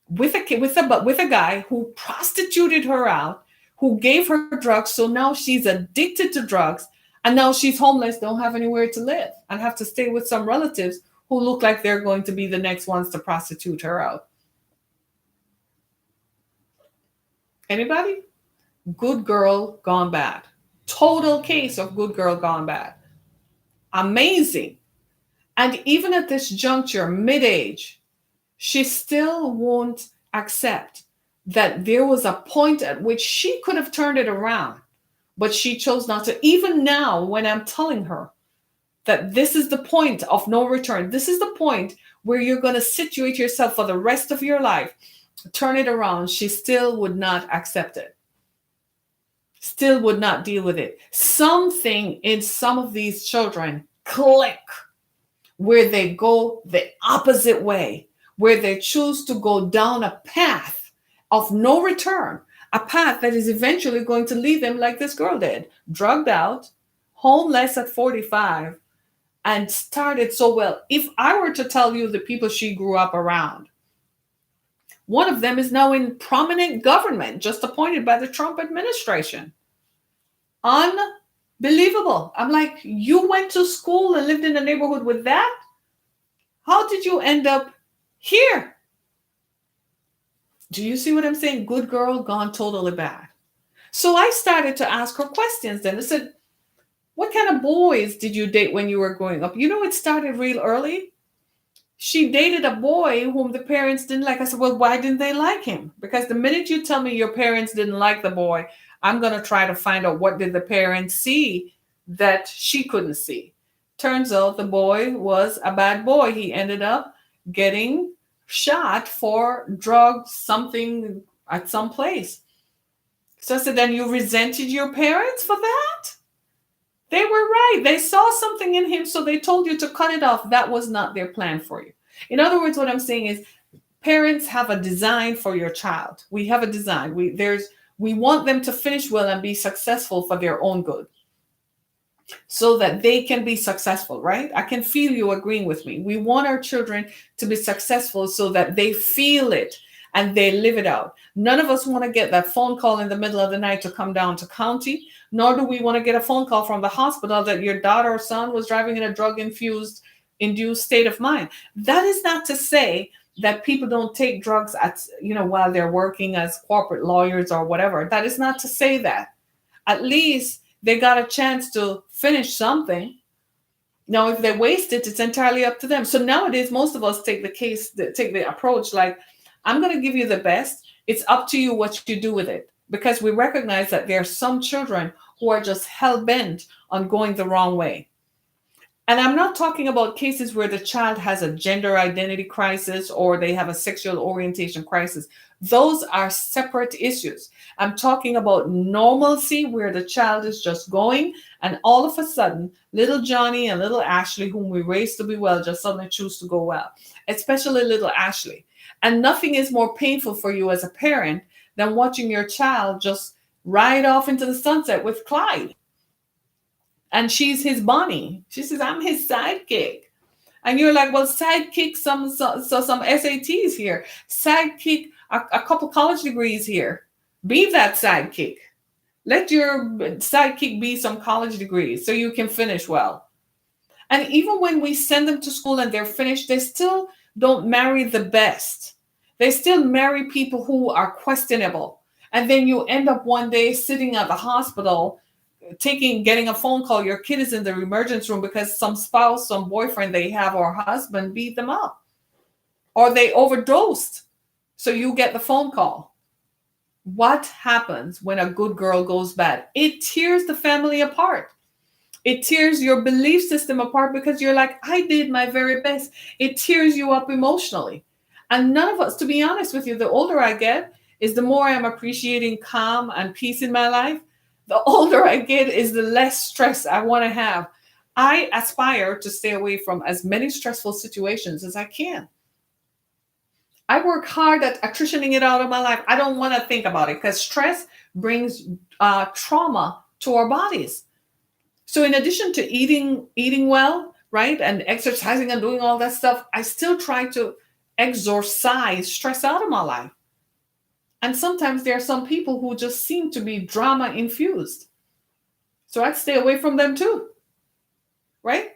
with a guy who prostituted her out, who gave her drugs? So now she's addicted to drugs, and now she's homeless, don't have anywhere to live, and have to stay with some relatives who look like they're going to be the next ones to prostitute her out. Anybody? Good girl gone bad. Total case of good girl gone bad. Amazing. And even at this juncture, mid-age, she still won't accept that there was a point at which she could have turned it around, but she chose not to. Even now, when I'm telling her that this is the point of no return, this is the point where you're going to situate yourself for the rest of your life, turn it around, she still would not accept it. Still would not deal with it. Something in some of these children click where they go the opposite way, where they choose to go down a path of no return, a path that is eventually going to leave them like this girl did, drugged out, homeless at 45, and started so well. If I were to tell you the people she grew up around, one of them is now in prominent government, just appointed by the Trump administration. Unbelievable. I'm like, you went to school and lived in a neighborhood with that? How did you end up here? Do you see what I'm saying? Good girl gone totally bad. So I started to ask her questions then. I said, what kind of boys did you date when you were growing up? You know, it started real early. She dated a boy whom the parents didn't like. I said, well, why didn't they like him? Because the minute you tell me your parents didn't like the boy, I'm going to try to find out what did the parents see that she couldn't see. Turns out the boy was a bad boy. He ended up getting shot for drugs, something at some place. So I said, then you resented your parents for that? They were right. They saw something in him, so they told you to cut it off. That was not their plan for you. In other words, what I'm saying is parents have a design for your child. We have a design. We want them to finish well and be successful for their own good so that they can be successful, right? I can feel you agreeing with me. We want our children to be successful so that they feel it and they live it out. None of us want to get that phone call in the middle of the night to come down to county, nor do we want to get a phone call from the hospital that your daughter or son was driving in a drug-induced state of mind. That is not to say that people don't take drugs while they're working as corporate lawyers or whatever. That is not to say that. At least they got a chance to finish something. Now, if they waste it, it's entirely up to them. So nowadays, most of us take the approach like, I'm going to give you the best. It's up to you what you do with it. Because we recognize that there are some children who are just hell-bent on going the wrong way. And I'm not talking about cases where the child has a gender identity crisis or they have a sexual orientation crisis. Those are separate issues. I'm talking about normalcy where the child is just going and all of a sudden, little Johnny and little Ashley, whom we raised to be well, just suddenly choose to go well, especially little Ashley. And nothing is more painful for you as a parent than watching your child just ride off into the sunset with Clyde. And she's his Bonnie. She says, I'm his sidekick. And you're like, well, sidekick some SATs here. Sidekick a couple college degrees here. Be that sidekick. Let your sidekick be some college degrees so you can finish well. And even when we send them to school and they're finished, they still don't marry the best. They still marry people who are questionable. And then you end up one day sitting at the hospital, getting a phone call. Your kid is in the emergency room because some spouse, some boyfriend they have or husband beat them up, or they overdosed. So you get the phone call. What happens when a good girl goes bad? It tears the family apart. It tears your belief system apart because you're like, I did my very best. It tears you up emotionally. And none of us, to be honest with you, the older I get, is the more I'm appreciating calm and peace in my life. The older I get, is the less stress I want to have. I aspire to stay away from as many stressful situations as I can. I work hard at attritioning it out of my life. I don't want to think about it because stress brings trauma to our bodies. So in addition to eating well, right, and exercising and doing all that stuff, I still try to exorcise stress out of my life. And sometimes there are some people who just seem to be drama infused. So I'd stay away from them too, right?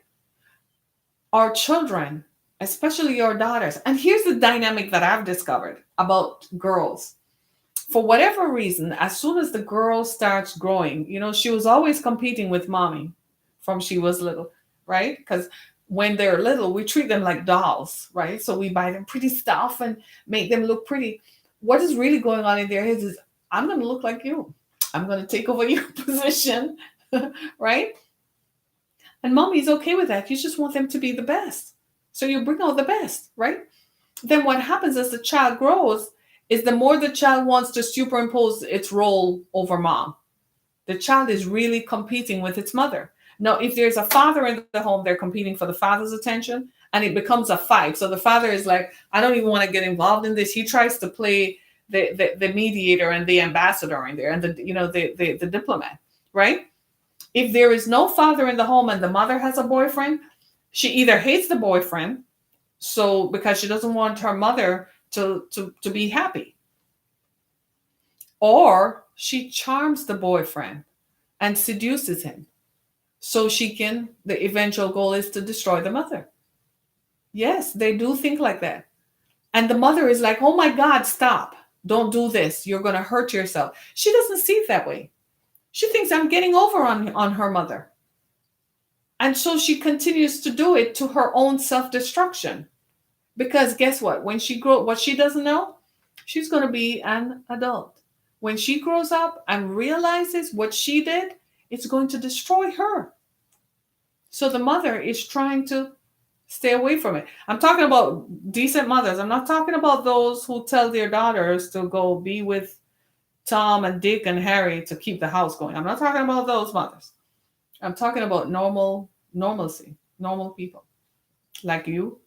Our children, especially your daughters. And here's the dynamic that I've discovered about girls. For whatever reason, as soon as the girl starts growing, she was always competing with mommy from she was little, right? Because when they're little, we treat them like dolls, right? So we buy them pretty stuff and make them look pretty. What is really going on in their heads is, I'm going to look like you. I'm going to take over your position, right? And mommy's okay with that. You just want them to be the best. So you bring out the best, right? Then what happens as the child grows is the more the child wants to superimpose its role over mom. The child is really competing with its mother. Now, if there's a father in the home, they're competing for the father's attention, and it becomes a fight. So the father is like, I don't even want to get involved in this. He tries to play the mediator and the ambassador in there, and the diplomat, right? If there is no father in the home and the mother has a boyfriend, she either hates the boyfriend, so because she doesn't want her mother to be happy, or she charms the boyfriend and seduces him, so the eventual goal is to destroy the mother. Yes, they do think like that. And the mother is like, oh my God, stop. Don't do this. You're going to hurt yourself. She doesn't see it that way. She thinks I'm getting over on her mother. And so she continues to do it to her own self-destruction. Because guess what? When she grows, what she doesn't know, she's going to be an adult. When she grows up and realizes what she did, it's going to destroy her. So the mother is trying to stay away from it. I'm talking about decent mothers. I'm not talking about those who tell their daughters to go be with Tom and Dick and Harry to keep the house going. I'm not talking about those mothers. I'm talking about normalcy, normal people like you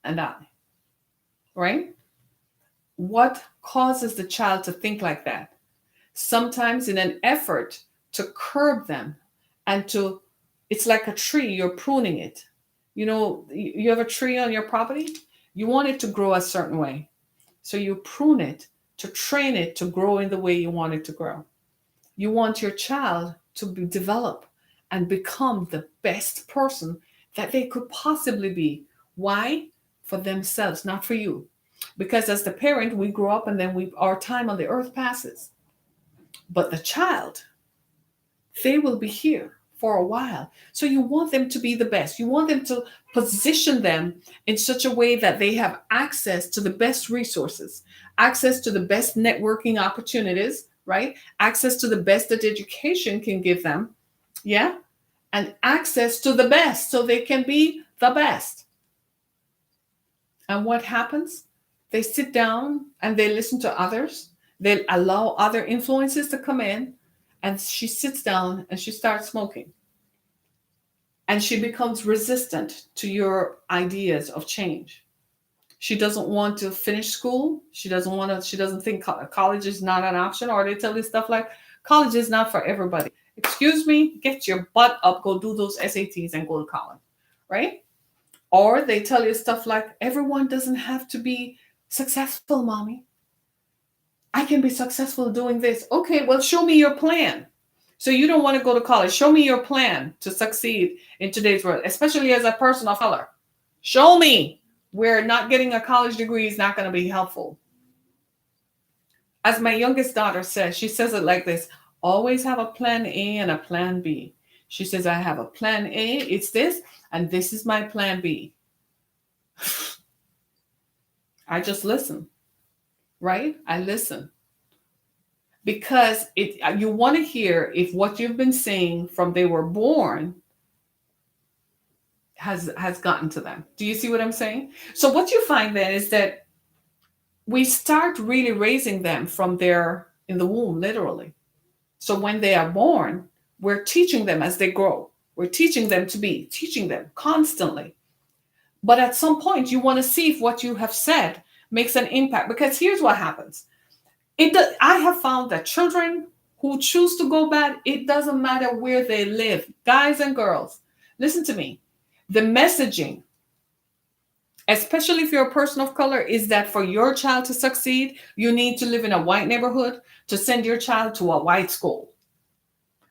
and I, right? What causes the child to think like that? Sometimes in an effort to curb them and it's like a tree, you're pruning it. You have a tree on your property, you want it to grow a certain way. So you prune it to train it to grow in the way you want it to grow. You want your child to develop and become the best person that they could possibly be. Why? For themselves, not for you. Because as the parent, we grow up and then our time on the earth passes. But the child, they will be here for a while. So you want them to be the best. You want them to position them in such a way that they have access to the best resources, access to the best networking opportunities, right? Access to the best that education can give them. Yeah. And access to the best so they can be the best. And what happens? They sit down and they listen to others. They allow other influences to come in. And she sits down and she starts smoking. And she becomes resistant to your ideas of change. She doesn't want to finish school. She doesn't think college is not an option. Or they tell you stuff like, college is not for everybody. Excuse me, get your butt up, go do those SATs and go to college, right? Or they tell you stuff like, everyone doesn't have to be successful, mommy. I can be successful doing this. Okay, well, show me your plan. So you don't want to go to college. Show me your plan to succeed in today's world, especially as a person of color. Show me where not getting a college degree is not going to be helpful. As my youngest daughter says, she says it like this: always have a plan A and a plan B. She says, I have a plan A, it's this, and this is my plan B. I just listen, right? I listen. Because you want to hear if what you've been saying from they were born has gotten to them. Do you see what I'm saying? So what you find then is that we start really raising them from their in the womb, literally. So when they are born, we're teaching them as they grow. We're teaching them to be, teaching them constantly. But at some point, you want to see if what you have said makes an impact. Because here's what happens. I have found that children who choose to go bad, it doesn't matter where they live, guys and girls. Listen to me. The messaging, especially if you're a person of color, is that for your child to succeed, you need to live in a white neighborhood to send your child to a white school.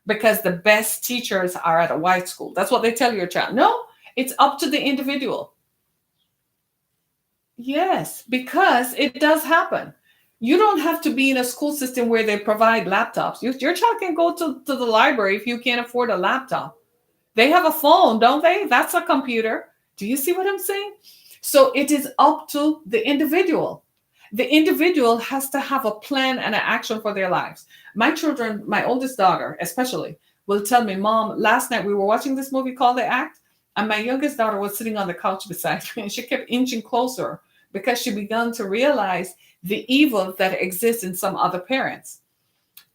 Because the best teachers are at a white school. That's what they tell your child. No, it's up to the individual. Yes, because it does happen. You don't have to be in a school system where they provide laptops. Your child can go to the library if you can't afford a laptop. They have a phone, don't they? That's a computer. Do you see what I'm saying? So it is up to the individual. The individual has to have a plan and an action for their lives. My children, my oldest daughter especially, will tell me, Mom, last night we were watching this movie called The Act, and my youngest daughter was sitting on the couch beside me, and she kept inching closer because she began to realize the evil that exists in some other parents.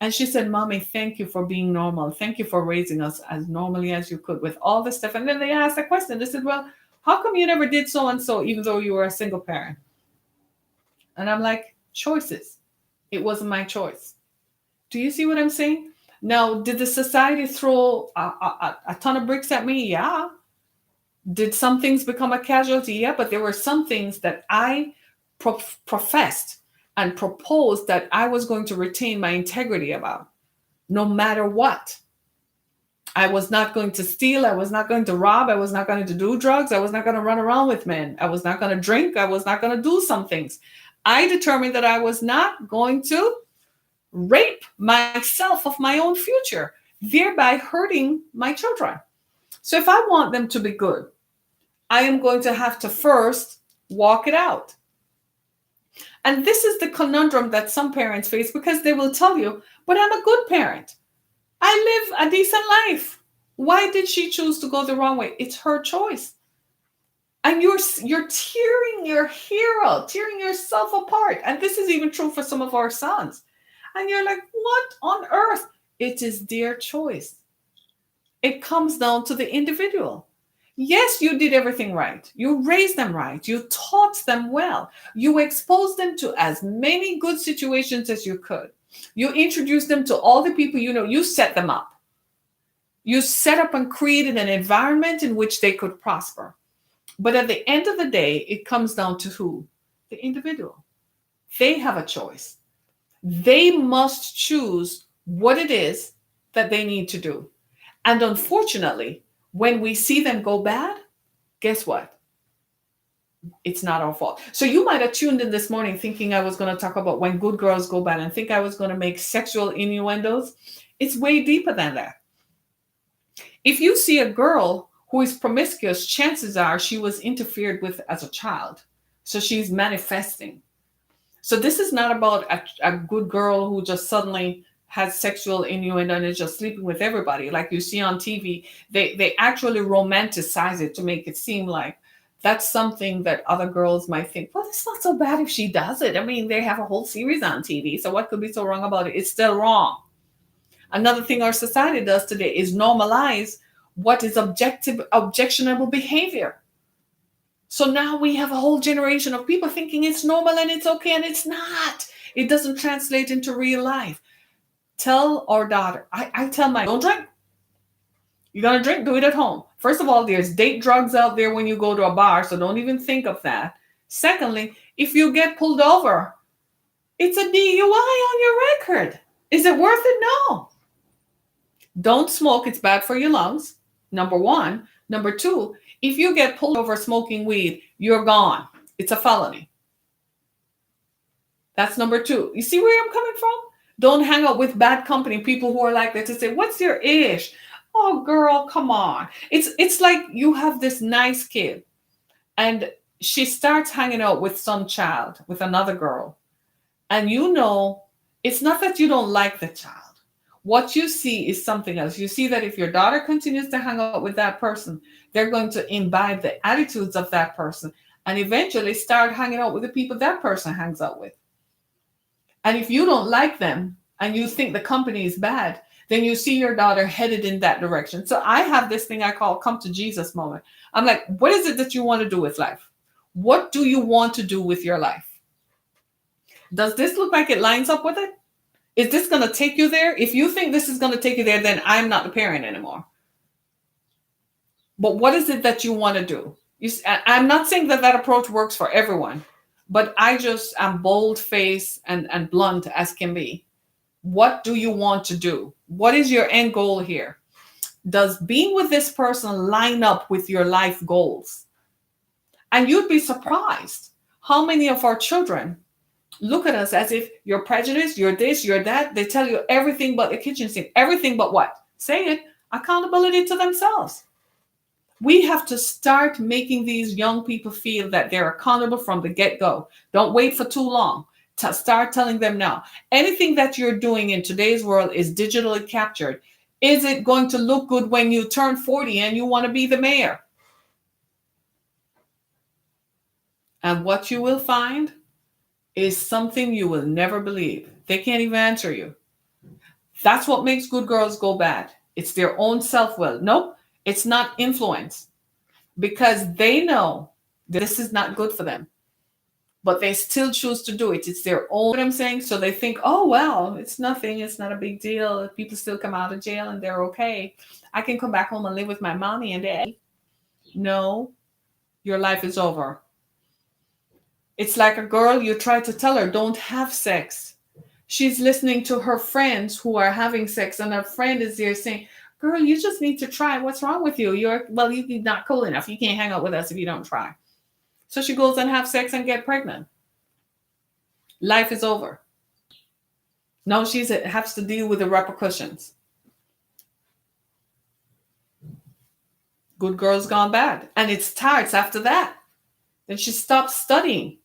And she said, Mommy, thank you for being normal. Thank you for raising us as normally as you could with all this stuff. And then they asked a question. They said, well, how come you never did so and so, even though you were a single parent? And I'm like, choices. It wasn't my choice. Do you see what I'm saying? Now, did the society throw a ton of bricks at me? Yeah. Did some things become a casualty? Yeah, but there were some things that I professed and proposed that I was going to retain my integrity about, no matter what. I was not going to steal. I was not going to rob. I was not going to do drugs. I was not going to run around with men. I was not going to drink. I was not going to do some things. I determined that I was not going to rape myself of my own future, thereby hurting my children. So if I want them to be good, I am going to have to first walk it out. And this is the conundrum that some parents face, because they will tell you, but I'm a good parent. I live a decent life. Why did she choose to go the wrong way? It's her choice. And you're tearing your hero, tearing yourself apart. And this is even true for some of our sons. And you're like, what on earth? It is their choice. It comes down to the individual. Yes, you did everything right. You raised them right. You taught them well. You exposed them to as many good situations as you could. You introduced them to all the people you know. You set them up. You set up and created an environment in which they could prosper. But at the end of the day, it comes down to who? The individual. They have a choice. They must choose what it is that they need to do. And unfortunately, when we see them go bad, guess what? It's not our fault. So you might have tuned in this morning thinking I was going to talk about when good girls go bad and think I was going to make sexual innuendos. It's way deeper than that. If you see a girl who is promiscuous, chances are she was interfered with as a child. So she's manifesting. So this is not about a good girl who just suddenly has sexual innuendo and is just sleeping with everybody. Like you see on TV, they actually romanticize it to make it seem like that's something that other girls might think, well, it's not so bad if she does it. I mean, they have a whole series on TV. So what could be so wrong about it? It's still wrong. Another thing our society does today is normalize what is objectionable behavior. So now we have a whole generation of people thinking it's normal and it's okay, and it's not. It doesn't translate into real life. Tell our daughter, I tell my, don't drink. You're going to drink, do it at home. First of all, there's date drugs out there when you go to a bar, so don't even think of that. Secondly, if you get pulled over, it's a DUI on your record. Is it worth it? No. Don't smoke, it's bad for your lungs. Number one. Number two, if you get pulled over smoking weed, you're gone. It's a felony. That's number two. You see where I'm coming from? Don't hang out with bad company, people who are like that to say, what's your ish? Oh girl, come on. It's like you have this nice kid and she starts hanging out with some child, with another girl. And you know, it's not that you don't like the child. What you see is something else. You see that if your daughter continues to hang out with that person, they're going to imbibe the attitudes of that person and eventually start hanging out with the people that person hangs out with. And if you don't like them and you think the company is bad, then you see your daughter headed in that direction. So I have this thing I call come to Jesus moment. I'm like, what is it that you want to do with life? What do you want to do with your life? Does this look like it lines up with it? Is this going to take you there? If you think this is going to take you there, then I'm not the parent anymore. But what is it that you want to do? I'm not saying that that approach works for everyone, but I just am bold-faced and blunt as can be. What do you want to do? What is your end goal here? Does being with this person line up with your life goals? And you'd be surprised how many of our children look at us as if you're prejudiced, you're this, you're that. They tell you everything but the kitchen sink. Everything but what? Say it. Accountability to themselves. We have to start making these young people feel that they're accountable from the get-go. Don't wait for too long. Start telling them now. Anything that you're doing in today's world is digitally captured. Is it going to look good when you turn 40 and you want to be the mayor? And what you will find is something you will never believe. They can't even answer you. That's what makes good girls go bad. It's their own self-will. Nope, it's not influence. Because they know this is not good for them. But they still choose to do it. It's their own, what I'm saying? So they think, oh, well, it's nothing. It's not a big deal. People still come out of jail and they're okay. I can come back home and live with my mommy and daddy. No, your life is over. It's like a girl, you try to tell her, don't have sex. She's listening to her friends who are having sex, and her friend is there saying, girl, you just need to try. What's wrong with you? You're not cool enough. You can't hang out with us if you don't try. So she goes and have sex and get pregnant. Life is over. Now she has to deal with the repercussions. Good girl's gone bad. And it starts after that. Then she stops studying.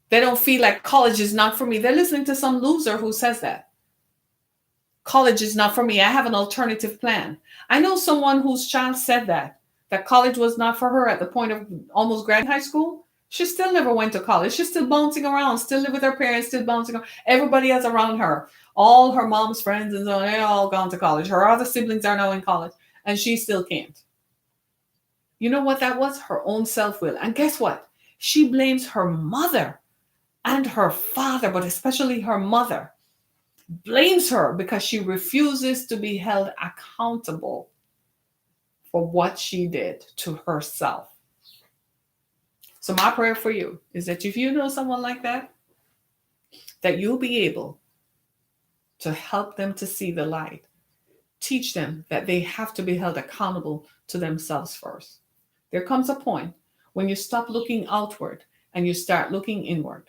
They don't feel like college is not for me. They're listening to some loser who says that. College is not for me. I have an alternative plan. I know someone whose child said that college was not for her at the point of almost graduating high school. She still never went to college. She's still bouncing around, still live with her parents, still bouncing around. Everybody else around her, all her mom's friends and so on, they're all gone to college. Her other siblings are now in college, and she still can't. You know what that was? Her own self-will. And guess what? She blames her mother and her father, but especially her mother, blames her because she refuses to be held accountable for what she did to herself. So my prayer for you is that if you know someone like that you'll be able to help them to see the light. Teach them that they have to be held accountable to themselves first. There comes a point when you stop looking outward and you start looking inward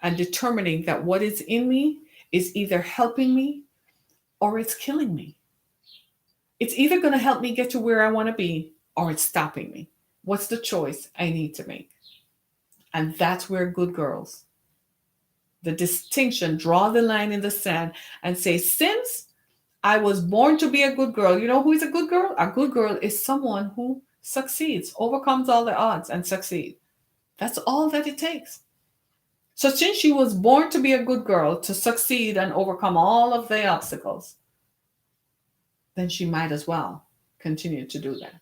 and determining that what is in me is either helping me or it's killing me. It's either going to help me get to where I want to be or it's stopping me. What's the choice I need to make? And that's where good girls, the distinction, draw the line in the sand and say, since I was born to be a good girl, you know who is a good girl? A good girl is someone who succeeds, overcomes all the odds and succeeds. That's all that it takes. So since she was born to be a good girl, to succeed and overcome all of the obstacles, then she might as well continue to do that.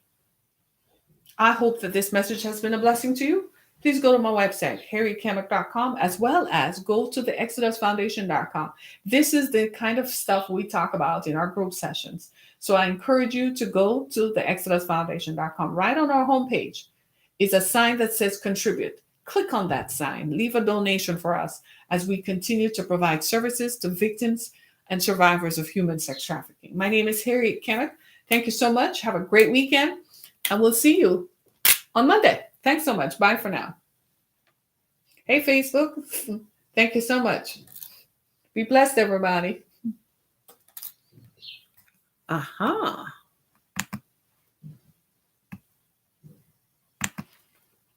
I hope that this message has been a blessing to you. Please go to my website, harrietkemick.com, as well as go to the exodusfoundation.com. This is the kind of stuff we talk about in our group sessions. So I encourage you to go to the exodusfoundation.com. Right on our homepage is a sign that says contribute. Click on that sign. Leave a donation for us as we continue to provide services to victims and survivors of human sex trafficking. My name is Harriet Kenneth. Thank you so much. Have a great weekend, and we'll see you on Monday. Thanks so much. Bye for now. Hey, Facebook. Thank you so much. Be blessed, everybody. Aha.